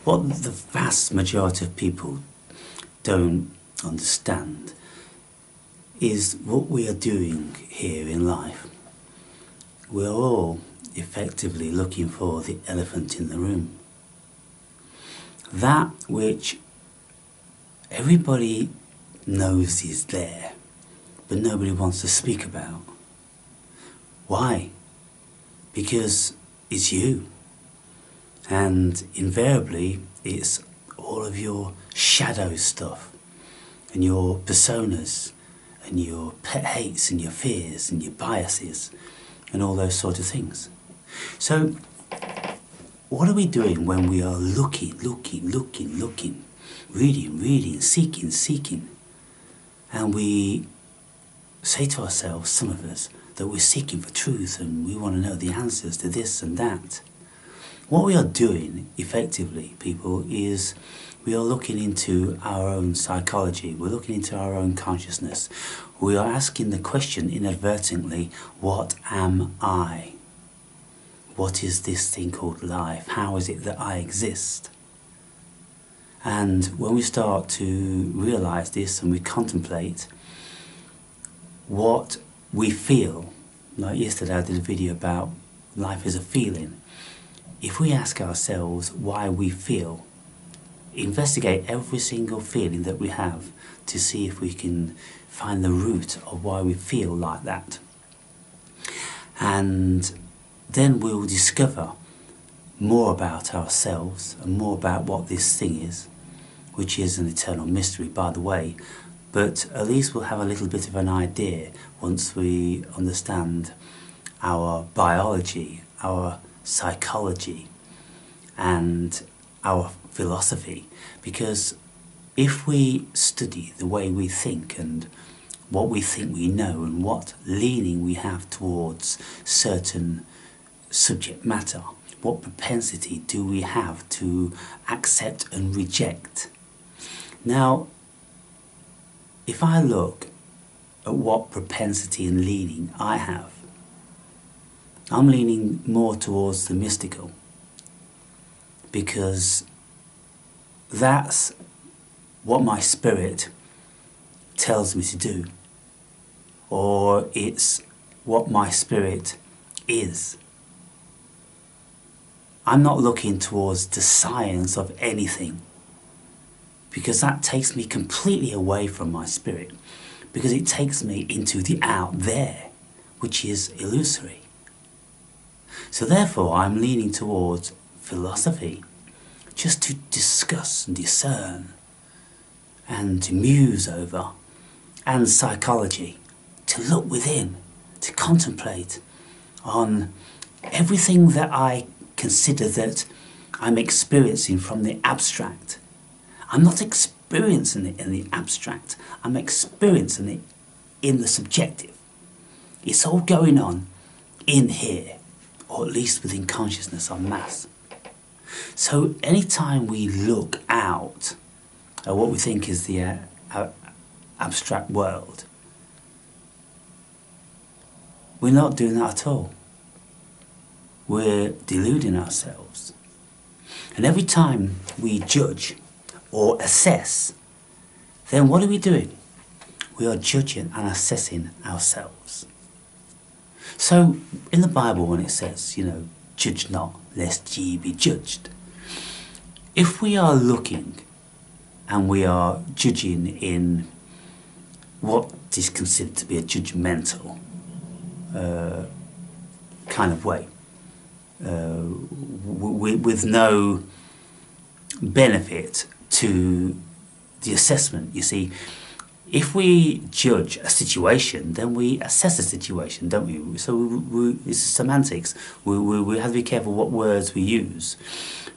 What the vast majority of people don't understand is what we are doing here in life. We're all effectively looking for the elephant in the room. That which everybody knows is there, but nobody wants to speak about. Why? Because it's you. And invariably, it's all of your shadow stuff, and your personas, and your pet hates, and your fears, and your biases, and all those sort of things. So, what are we doing when we are looking, reading, seeking, and we say to ourselves, some of us, that we're seeking for truth and we want to know the answers to this and that? What we are doing, effectively, people, is we are looking into our own psychology, we're looking into our own consciousness. We are asking the question inadvertently, what am I? What is this thing called life? How is it that I exist? And when we start to realise this and we contemplate what we feel, like yesterday I did a video about life as a feeling. If we ask ourselves why we feel, investigate every single feeling that we have to see if we can find the root of why we feel like that. And then we'll discover more about ourselves and more about what this thing is, which is an eternal mystery, by the way, but at least we'll have a little bit of an idea once we understand our biology, our psychology, and our philosophy. Because if we study the way we think and what we think we know and what leaning we have towards certain subject matter, what propensity do we have to accept and reject? Now, if I look at what propensity and leaning I have, I'm leaning more towards the mystical, because that's what my spirit tells me to do, or it's what my spirit is. I'm not looking towards the science of anything, because that takes me completely away from my spirit, because it takes me into the out there, which is illusory. So therefore I'm leaning towards philosophy, just to discuss and discern and to muse over, and psychology, to look within, to contemplate on everything that I consider that I'm experiencing from the abstract. I'm not experiencing it in the abstract, I'm experiencing it in the subjective. It's all going on in here, or at least within consciousness en masse. So anytime we look out at what we think is the abstract world, we're not doing that at all. We're deluding ourselves. And every time we judge or assess, then what are we doing? We are judging and assessing ourselves. So in the Bible, when it says, judge not lest ye be judged, if we are looking and we are judging in what is considered to be a judgmental kind of way, with no benefit to the assessment. You see, if we judge a situation, then we assess a situation, don't we? So it's semantics. We have to be careful what words we use.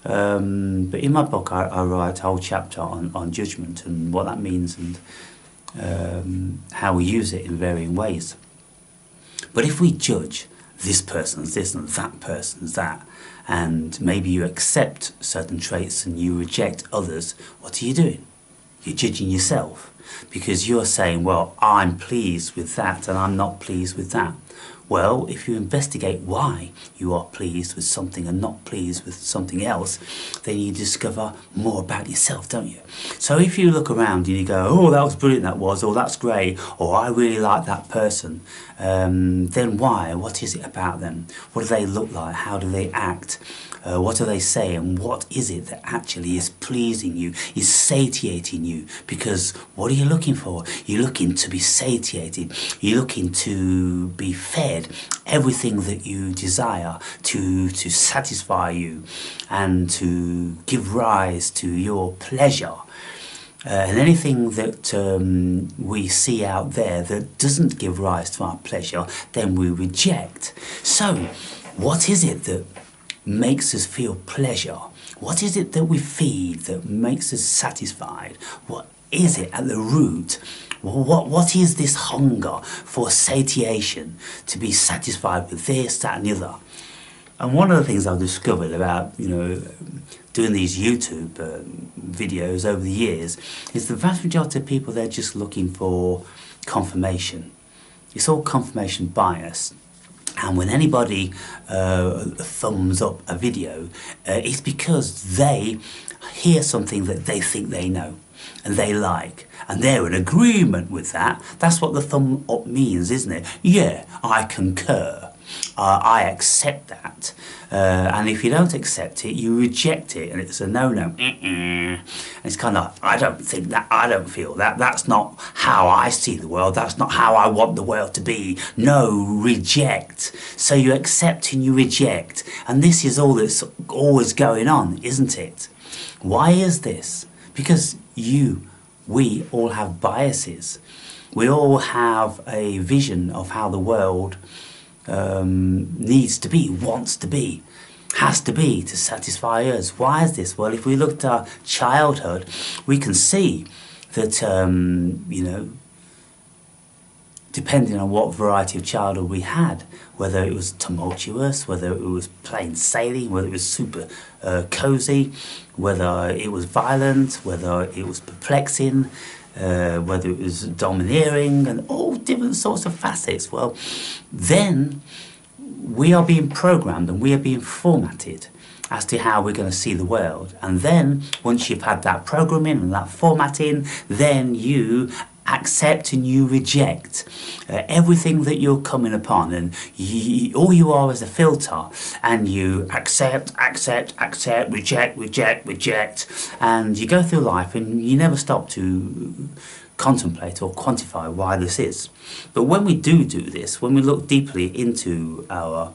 But in my book, I write a whole chapter on judgment and what that means and how we use it in varying ways. But if we judge this person's this and that person's that, and maybe you accept certain traits and you reject others, what are you doing? You're judging yourself, because you're saying, well, I'm pleased with that and I'm not pleased with that. Well, if you investigate why you are pleased with something and not pleased with something else, then you discover more about yourself, don't you? So if you look around and you go, oh, that was brilliant, that was, or that's great, or I really like that person, then why? What is it about them? What do they look like? How do they act? What do they say, and what is it that actually is pleasing you, is satiating you? Because what are you looking for? You're looking to be satiated. You're looking to be fed everything that you desire to satisfy you and to give rise to your pleasure. And anything that we see out there that doesn't give rise to our pleasure, then we reject. So, what is it that makes us feel pleasure? What is it that we feed that makes us satisfied? What is it at the root? What is this hunger for satiation, to be satisfied with this, that and the other? And one of the things I've discovered about, doing these YouTube videos over the years is the vast majority of people, they're just looking for confirmation. It's all confirmation bias. And when anybody thumbs up a video, it's because they hear something that they think they know and they like, and they're in agreement with that. That's what the thumb up means, isn't it? Yeah, I concur. I accept that. And if you don't accept it, you reject it, and it's a no-no. And it's kind of, I don't think that, I don't feel that, that's not how I see the world, that's not how I want the world to be. No, reject. So you accept and you reject. And this is all that's always going on, isn't it? Why is this? Because we all have biases. We all have a vision of how the world needs to be, wants to be, has to be to satisfy us. Why is this? Well, if we look at our childhood, we can see that, depending on what variety of childhood we had, whether it was tumultuous, whether it was plain sailing, whether it was super cosy, whether it was violent, whether it was perplexing, whether it was domineering, and all different sorts of facets, well, then we are being programmed and we are being formatted as to how we're going to see the world. And then, once you've had that programming and that formatting, then you accept and you reject everything that you're coming upon, and all you are is a filter, and you accept, reject, and you go through life and you never stop to contemplate or quantify why this is. But when we do this, when we look deeply into our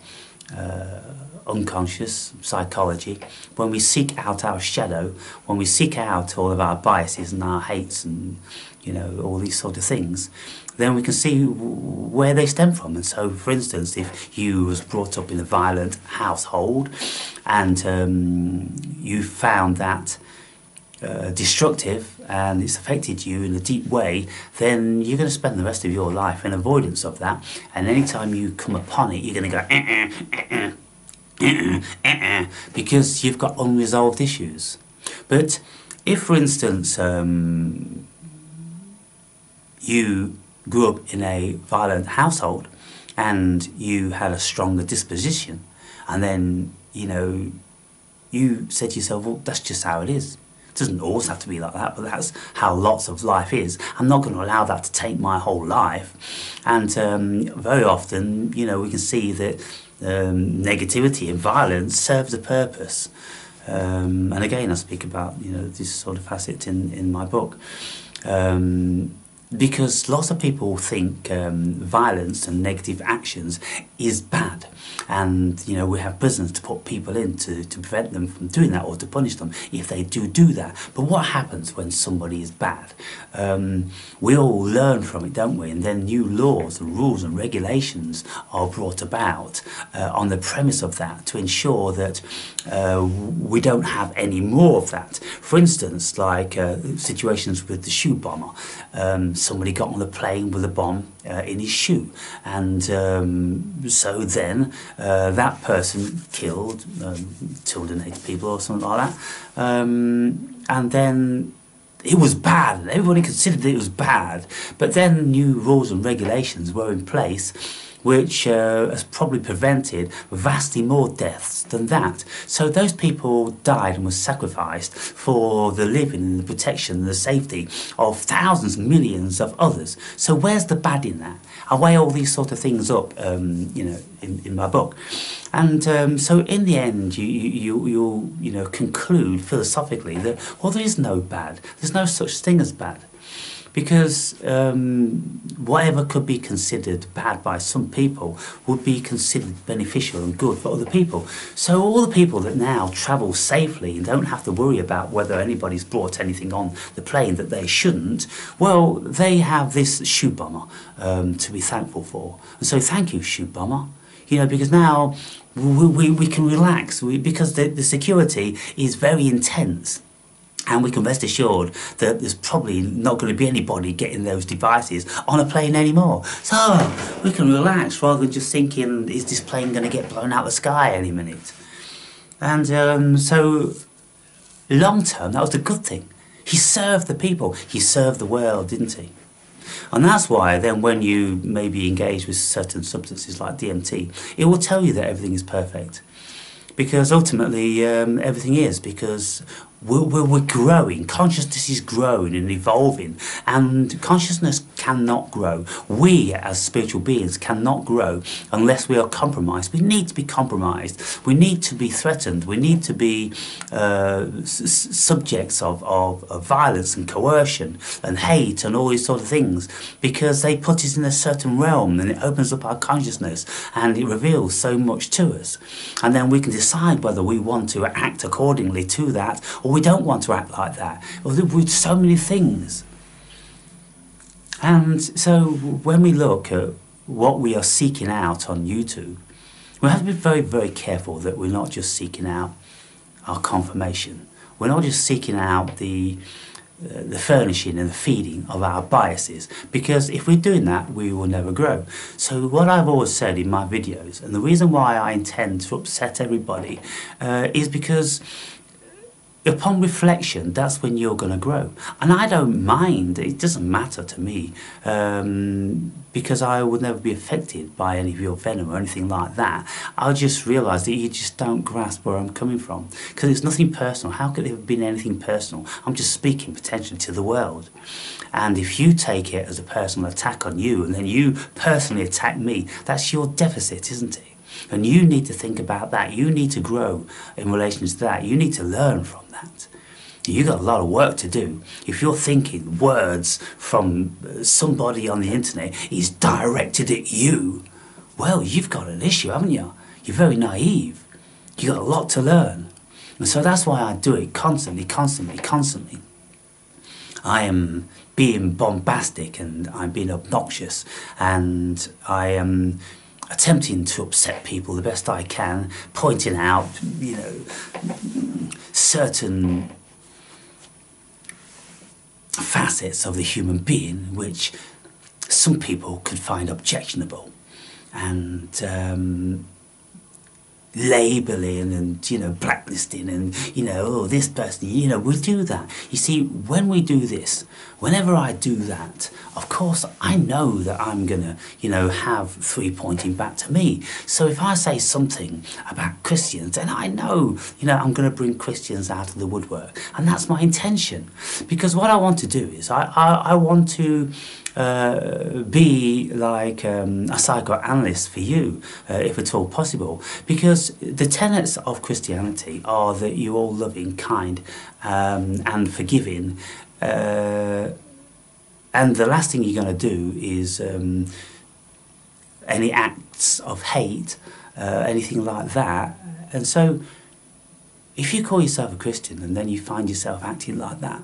unconscious psychology, when we seek out our shadow, when we seek out all of our biases and our hates and all these sort of things, then we can see where they stem from. And so, for instance, if you was brought up in a violent household and you found that destructive and it's affected you in a deep way, then you're going to spend the rest of your life in avoidance of that. And anytime you come upon it, you're going to go because you've got unresolved issues. But if, for instance, you grew up in a violent household and you had a stronger disposition, and then you said to yourself, well, that's just how it is. It doesn't always have to be like that, but that's how lots of life is. I'm not going to allow that to take my whole life. And very often, we can see that negativity and violence serves a purpose. And again, I speak about this sort of facet in my book. Because lots of people think violence and negative actions is bad, and we have prisons to put people in to prevent them from doing that, or to punish them if they do that. But what happens when somebody is bad? We all learn from it, don't we? And then new laws and rules and regulations are brought about on the premise of that, to ensure that we don't have any more of that. For instance, like situations with the shoe bomber. Somebody got on a plane with a bomb in his shoe, and so then that person killed 280 people or something like that, and then it was bad. Everybody considered it was bad, but then new rules and regulations were in place which has probably prevented vastly more deaths than that. So those people died and were sacrificed for the living and the protection and the safety of thousands, millions of others. So where's the bad in that? I weigh all these sort of things up, in my book. And so in the end, you'll conclude philosophically that, well, there is no bad. There's no such thing as bad. Because whatever could be considered bad by some people would be considered beneficial and good for other people. So all the people that now travel safely and don't have to worry about whether anybody's brought anything on the plane that they shouldn't, well, they have this shoe bomber to be thankful for. And so thank you, shoe bomber. Because now we can relax because the security is very intense. And we can rest assured that there's probably not going to be anybody getting those devices on a plane anymore. So we can relax rather than just thinking, is this plane going to get blown out of the sky any minute? And so long term, that was the good thing. He served the people. He served the world, didn't he? And that's why then when you maybe engage with certain substances like DMT, it will tell you that everything is perfect. Because ultimately everything is, because we're growing. Consciousness is growing and evolving, and consciousness cannot grow. We as spiritual beings cannot grow unless we are compromised. We need to be compromised. We need to be threatened. We need to be subjects of violence and coercion and hate and all these sort of things, because they put us in a certain realm and it opens up our consciousness and it reveals so much to us. And then we can decide whether we want to act accordingly to that, or we don't want to act like that. With so many things. And so when we look at what we are seeking out on YouTube, we have to be very, very careful that we're not just seeking out our confirmation. We're not just seeking out the furnishing and the feeding of our biases, because if we're doing that, we will never grow. So what I've always said in my videos, and the reason why I intend to upset everybody, is because upon reflection, that's when you're going to grow. And I don't mind, it doesn't matter to me, because I would never be affected by any of your venom or anything like that. I'll just realise that you just don't grasp where I'm coming from. Because it's nothing personal. How could it have been anything personal? I'm just speaking potentially to the world. And if you take it as a personal attack on you, and then you personally attack me, that's your deficit, isn't it? And you need to think about that. You need to grow in relation to that. You need to learn from that. You've got a lot of work to do. If you're thinking words from somebody on the internet is directed at you, well, you've got an issue, haven't you? You're very naive. You've got a lot to learn. And so that's why I do it constantly, constantly, constantly. I am being bombastic and I'm being obnoxious, and I am attempting to upset people the best I can, pointing out, certain facets of the human being which some people could find objectionable, and labelling and blacklisting and oh, this person, we do that. You see, when we do this, whenever I do that, of course I know that I'm gonna have three pointing back to me. So if I say something about Christians, then I know I'm gonna bring Christians out of the woodwork, and that's my intention. Because what I want to do is I want to be like a psychoanalyst for you, if at all possible, because the tenets of Christianity are that you're all loving, kind, and forgiving, and the last thing you're going to do is any acts of hate, anything like that. And so if you call yourself a Christian and then you find yourself acting like that,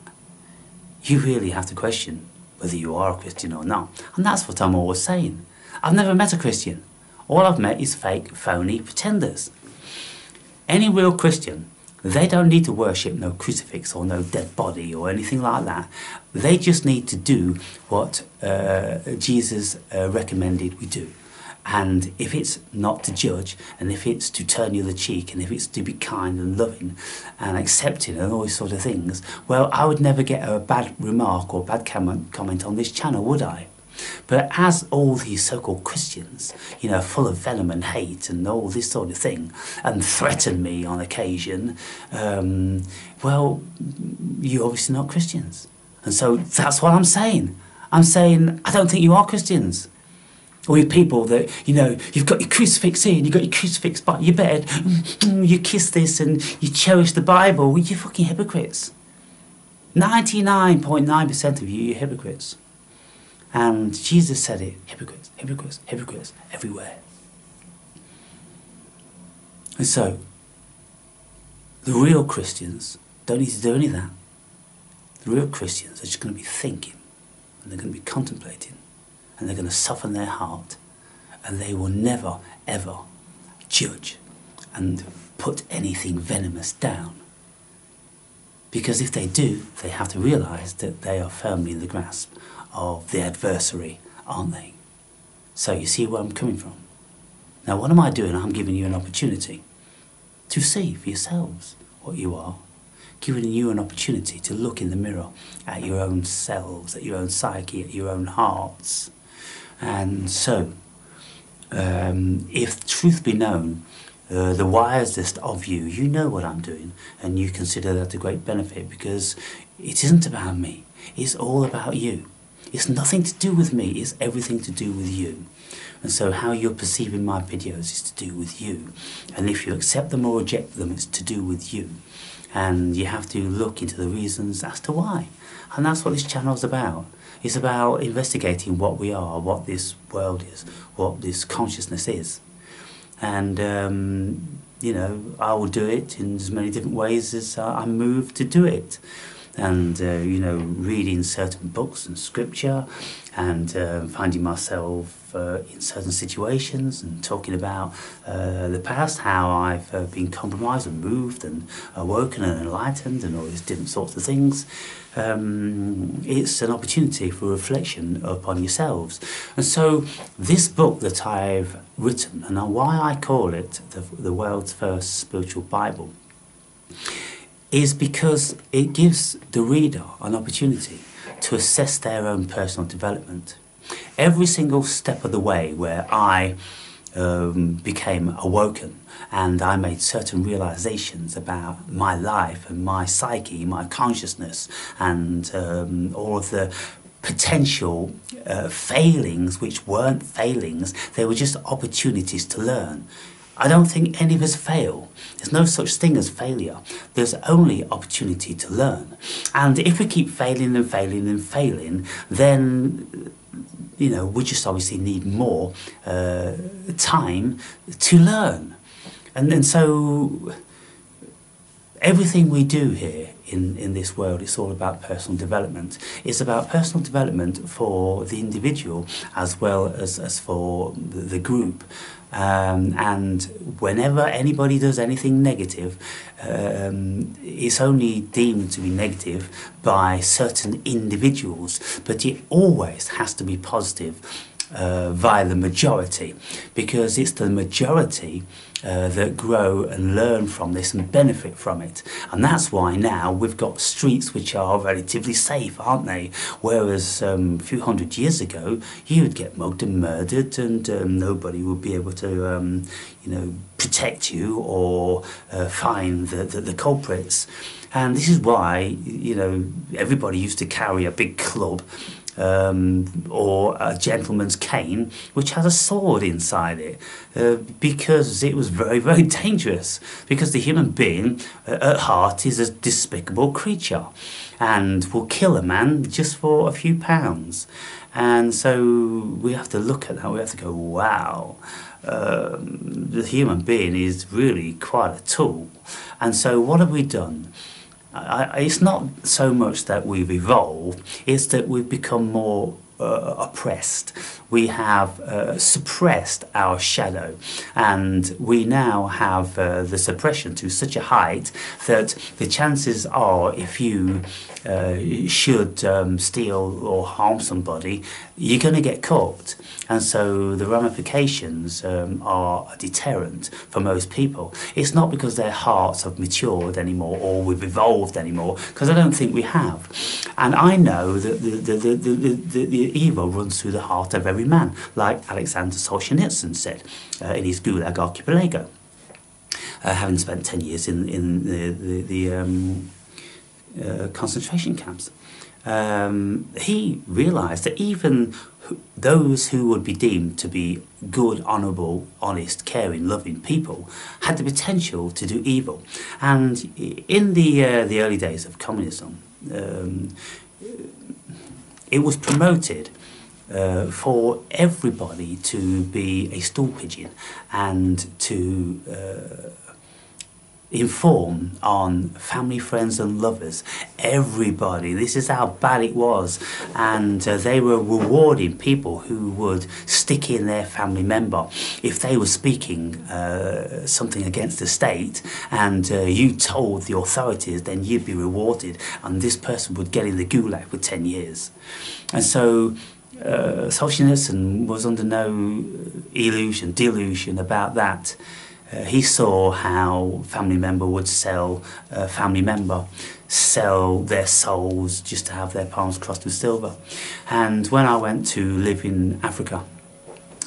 you really have to question whether you are a Christian or not. And that's what I'm always saying. I've never met a Christian. All I've met is fake, phony pretenders. Any real Christian, they don't need to worship no crucifix or no dead body or anything like that. They just need to do what Jesus recommended we do. And if it's not to judge, and if it's to turn the other cheek, and if it's to be kind and loving and accepting and all these sort of things, well, I would never get a bad remark or bad comment on this channel, would I? But as all these so-called Christians, you know, full of venom and hate and all this sort of thing, and threaten me on occasion, well, you're obviously not Christians. And so that's what I'm saying. I'm saying, I don't think you are Christians. Or you people that, you know, you've got your crucifix here and you've got your crucifix by your bed, you kiss this and you cherish the Bible. Well, you're fucking hypocrites. 99.9% of you, you're hypocrites. And Jesus said it, hypocrites, hypocrites, hypocrites, everywhere. And so, the real Christians don't need to do any of that. The real Christians are just going to be thinking, and they're going to be contemplating, and they're going to soften their heart, and they will never, ever judge and put anything venomous down. Because if they do, they have to realise that they are firmly in the grasp of the adversary, aren't they? So you see where I'm coming from. Now what am I doing? I'm giving you an opportunity to see for yourselves what you are, giving you an opportunity to look in the mirror at your own selves, at your own psyche, at your own hearts. And so, if truth be known, the wisest of you, you know what I'm doing, and you consider that a great benefit, because it isn't about me, it's all about you. It's nothing to do with me, it's everything to do with you. And so how you're perceiving my videos is to do with you. And if you accept them or reject them, it's to do with you. And you have to look into the reasons as to why. And that's what this channel's about. It's about investigating what we are, what this world is, what this consciousness is. And, you know, I will do it in as many different ways as I'm moved to do it. And, you know, reading certain books and scripture, and finding myself in certain situations and talking about the past, how I've been compromised and moved and awoken and enlightened and all these different sorts of things. It's an opportunity for reflection upon yourselves. And so this book that I've written, and why I call it the world's first spiritual Bible, is because it gives the reader an opportunity to assess their own personal development. Every single step of the way where I became awoken and I made certain realizations about my life and my psyche, my consciousness, and all of the potential failings which weren't failings, they were just opportunities to learn. I don't think any of us fail. There's no such thing as failure. There's only opportunity to learn. And if we keep failing and failing and failing, then, you know, we just obviously need more time to learn. And so everything we do here in this world, it's all about personal development. It's about personal development for the individual as well as for the group. And whenever anybody does anything negative, it's only deemed to be negative by certain individuals, but it always has to be positive via the majority, because it's the majority that grow and learn from this and benefit from it. And that's why now we've got streets which are relatively safe, aren't they? Whereas a few hundred years ago you would get mugged and murdered, and nobody would be able to you know, protect you or find the culprits. And this is why, you know, everybody used to carry a big club or a gentleman's cane which has a sword inside it, because it was very, very dangerous, because the human being at heart is a despicable creature and will kill a man just for a few pounds. And so we have to look at that, we have to go, wow, the human being is really quite a tool. And so what have we done? It's not so much that we've evolved, it's that we've become more oppressed. We have suppressed our shadow, and we now have the suppression to such a height that the chances are, if you should steal or harm somebody, you're going to get caught. And so the ramifications are a deterrent for most people. It's not because their hearts have matured anymore or we've evolved anymore, because I don't think we have. And I know that the evil runs through the heart of every man, like Alexander Solzhenitsyn said in his Gulag Archipelago, having spent 10 years in the concentration camps. He realised that even those who would be deemed to be good, honourable, honest, caring, loving people had the potential to do evil. And in the early days of communism, it was promoted for everybody to be a stool pigeon and to inform on family, friends and lovers, everybody. This is how bad it was. And they were rewarding people who would stick in their family member if they were speaking something against the state, and you told the authorities, then you'd be rewarded, and this person would get in the gulag for 10 years. And so Solzhenitsyn was under no delusion about that. He saw how family member would sell their souls just to have their palms crossed with silver. And when I went to live in Africa,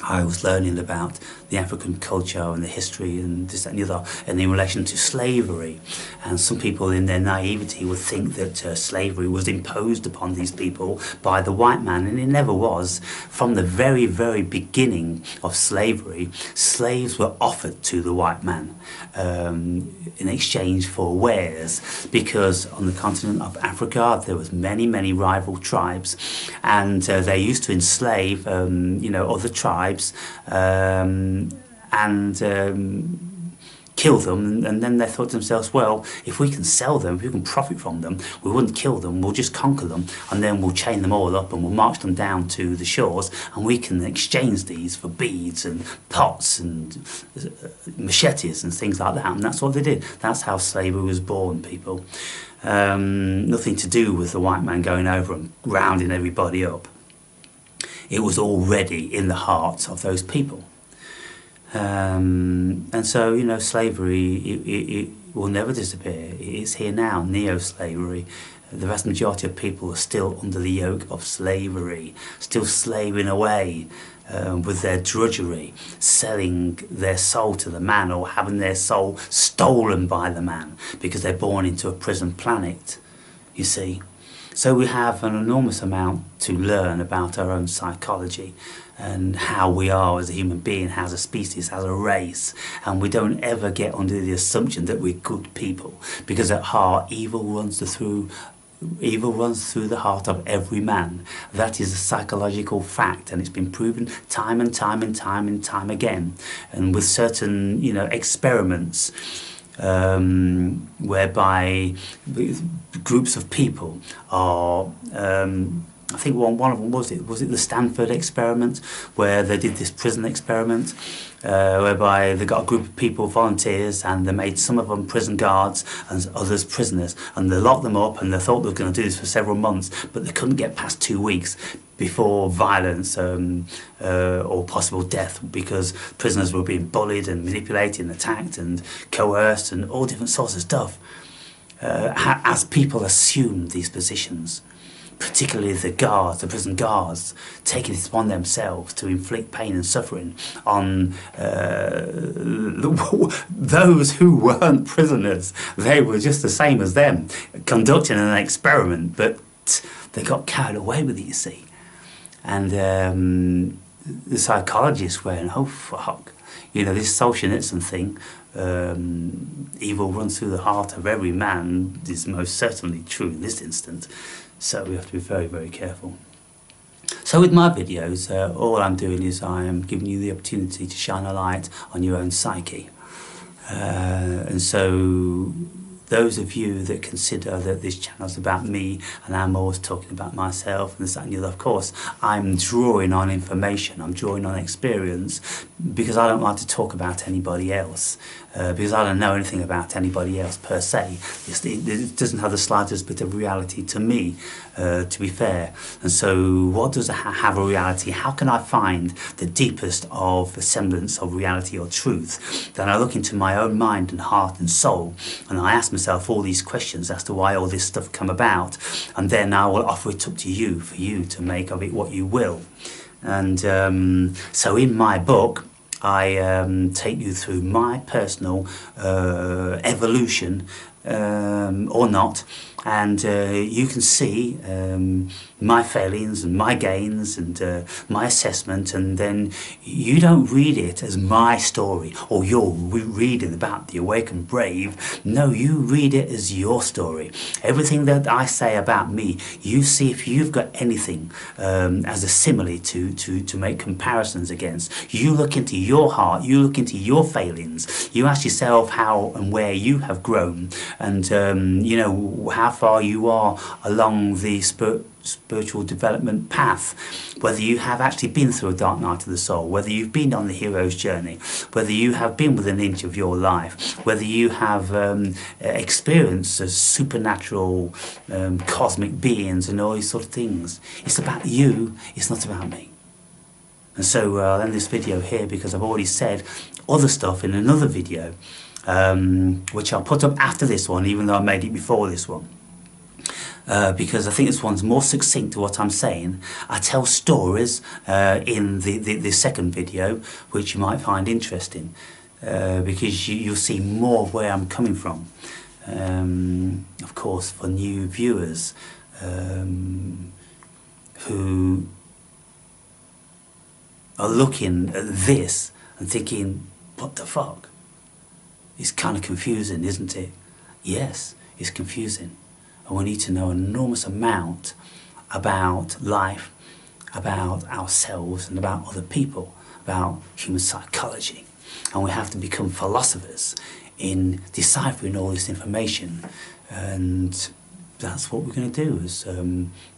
I was learning about the African culture and the history and this, that and the other, and in relation to slavery. And some people in their naivety would think that slavery was imposed upon these people by the white man, and it never was. From the very, very beginning of slavery, slaves were offered to the white man in exchange for wares, because on the continent of Africa there was many, many rival tribes, and they used to enslave other tribes and kill them, and then they thought to themselves, well, if we can sell them, if we can profit from them, we wouldn't kill them, we'll just conquer them, and then we'll chain them all up and we'll march them down to the shores, and we can exchange these for beads and pots and machetes and things like that. And that's what they did. That's how slavery was born, people. Nothing to do with the white man going over and rounding everybody up. It was already in the hearts of those people. And so, slavery, it will never disappear. It is here now, neo-slavery. The vast majority of people are still under the yoke of slavery, still slaving away with their drudgery, selling their soul to the man or having their soul stolen by the man because they're born into a prison planet, you see. So we have an enormous amount to learn about our own psychology and how we are as a human being, as a species, as a race. And we don't ever get under the assumption that we're good people, because at heart evil runs through the heart of every man. That is a psychological fact, and it's been proven time and time and time and time again. And with certain experiments whereby groups of people are, I think one of them was it the Stanford experiment, where they did this prison experiment, whereby they got a group of people, volunteers, and they made some of them prison guards and others prisoners, and they locked them up, and they thought they were going to do this for several months, but they couldn't get past 2 weeks before violence or possible death, because prisoners were being bullied and manipulated and attacked and coerced and all different sorts of stuff. As people assumed these positions, particularly the prison guards, taking it upon themselves to inflict pain and suffering on those who weren't prisoners. They were just the same as them, conducting an experiment, but they got carried away with it, you see. And the psychologists went, oh fuck, this Solzhenitsyn thing, evil runs through the heart of every man, is most certainly true in this instance. So we have to be very, very careful. So with my videos, all I'm doing is I am giving you the opportunity to shine a light on your own psyche. And so those of you that consider that this channel is about me and I'm always talking about myself and this, that and the other, of course, I'm drawing on information, I'm drawing on experience, because I don't like to talk about anybody else. because I don't know anything about anybody else per se. It doesn't have the slightest bit of reality to me, to be fair. And so what does have a reality? How can I find the deepest of semblance of reality or truth? Then I look into my own mind and heart and soul, and I ask myself all these questions as to why all this stuff come about, and then I will offer it up to you for you to make of it what you will. And so in my book, I take you through my personal evolution, or not, and you can see my failings and my gains and my assessment, and then you don't read it as my story or you're reading about the awakened brave. No, you read it as your story. Everything that I say about me, you see if you've got anything as a simile to make comparisons against. You look into your heart, you look into your failings, you ask yourself how and where you have grown, and you know how far you are along the spiritual development path, whether you have actually been through a dark night of the soul, whether you've been on the hero's journey, whether you have been within an inch of your life, whether you have experienced as supernatural cosmic beings and all these sort of things. It's about you, it's not about me. And so I'll end this video here because I've already said other stuff in another video, which I'll put up after this one, even though I made it before this one. Because I think this one's more succinct to what I'm saying. I tell stories in the second video, which you might find interesting, because you'll see more of where I'm coming from. Of course, for new viewers who are looking at this and thinking, what the fuck? It's kind of confusing, isn't it? Yes, it's confusing. And we need to know an enormous amount about life, about ourselves and about other people, about human psychology. And we have to become philosophers in deciphering all this information. And that's what we're going to do as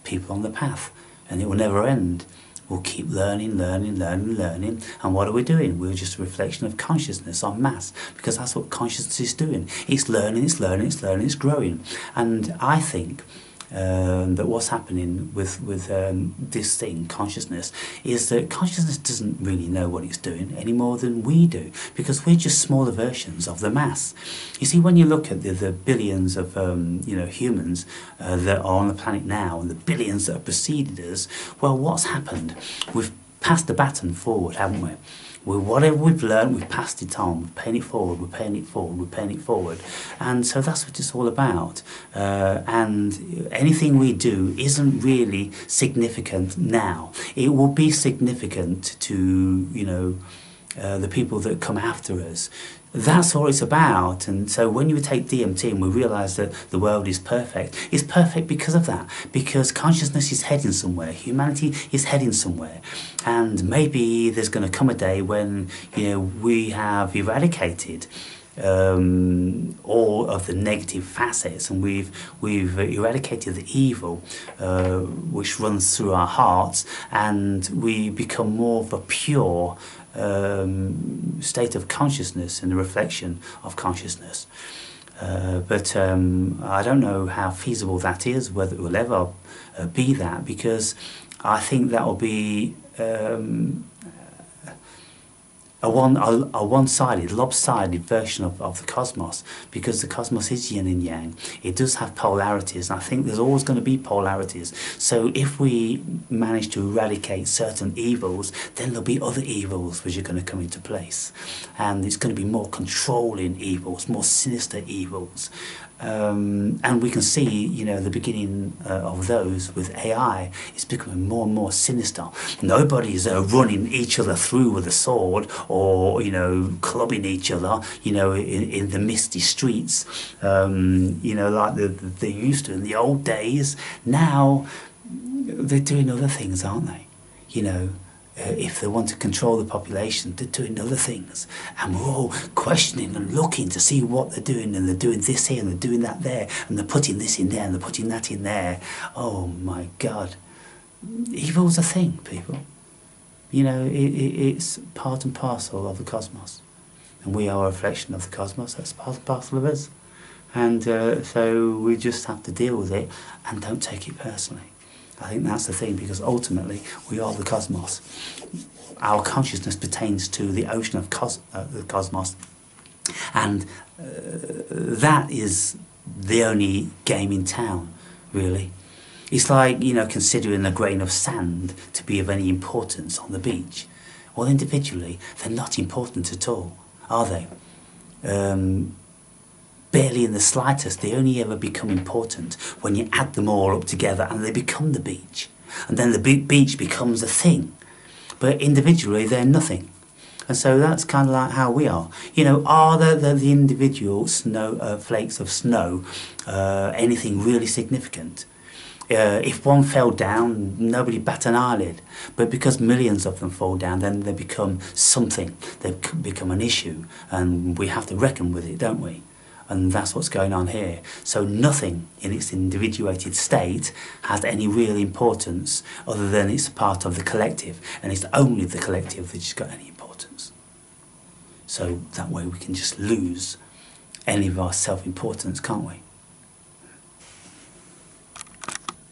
people on the path. And it will never end. We'll keep learning, learning, learning, learning. And what are we doing? We're just a reflection of consciousness en masse, because that's what consciousness is doing. It's learning, it's learning, it's learning, it's growing. And I think that what's happening with this thing, consciousness, is that consciousness doesn't really know what it's doing any more than we do, because we're just smaller versions of the mass. You see, when you look at the billions of humans that are on the planet now, and the billions that have preceded us, well, what's happened? We've passed the baton forward, haven't we? Whatever we've learned, we've passed it on, we're paying it forward, we're paying it forward, we're paying it forward. And so that's what it's all about. And anything we do isn't really significant now. It will be significant to, the people that come after us. That's all it's about. And so when you take DMT and we realise that the world is perfect, it's perfect because of that. Because consciousness is heading somewhere. Humanity is heading somewhere. And maybe there's going to come a day when, we have eradicated all of the negative facets, and we've eradicated the evil which runs through our hearts, and we become more of a pure state of consciousness and the reflection of consciousness. But I don't know how feasible that is, whether it will ever be that, because I think that will be a one-sided, lopsided version of the cosmos, because the cosmos is yin and yang. It does have polarities, and I think there's always going to be polarities. So if we manage to eradicate certain evils, then there'll be other evils which are going to come into place. And it's going to be more controlling evils, more sinister evils. And we can see, the beginning of those with AI. It's becoming more and more sinister. Nobody's running each other through with a sword, or clubbing each other, in the misty streets, like they used to in the old days. Now they're doing other things, aren't they? If they want to control the population, they're doing other things. And we're all questioning and looking to see what they're doing, and they're doing this here and they're doing that there, and they're putting this in there and they're putting that in there. Oh my God. Evil's a thing, people. It's part and parcel of the cosmos. And we are a reflection of the cosmos. That's part and parcel of us. And so we just have to deal with it and don't take it personally. I think that's the thing, because ultimately we are the cosmos. Our consciousness pertains to the ocean of the cosmos, and that is the only game in town, really. It's like, you know, considering a grain of sand to be of any importance on the beach. Well, individually, they're not important at all, are they? Barely in the slightest. They only ever become important when you add them all up together and they become the beach. And then the beach becomes a thing. But individually, they're nothing. And so that's kind of like how we are. You know, are the individual flakes of snow anything really significant? If one fell down, nobody bat an eyelid. But because millions of them fall down, then they become something. They become an issue. And we have to reckon with it, don't we? And that's what's going on here. So nothing in its individuated state has any real importance other than it's part of the collective. And it's only the collective that's got any importance. So that way we can just lose any of our self-importance, can't we?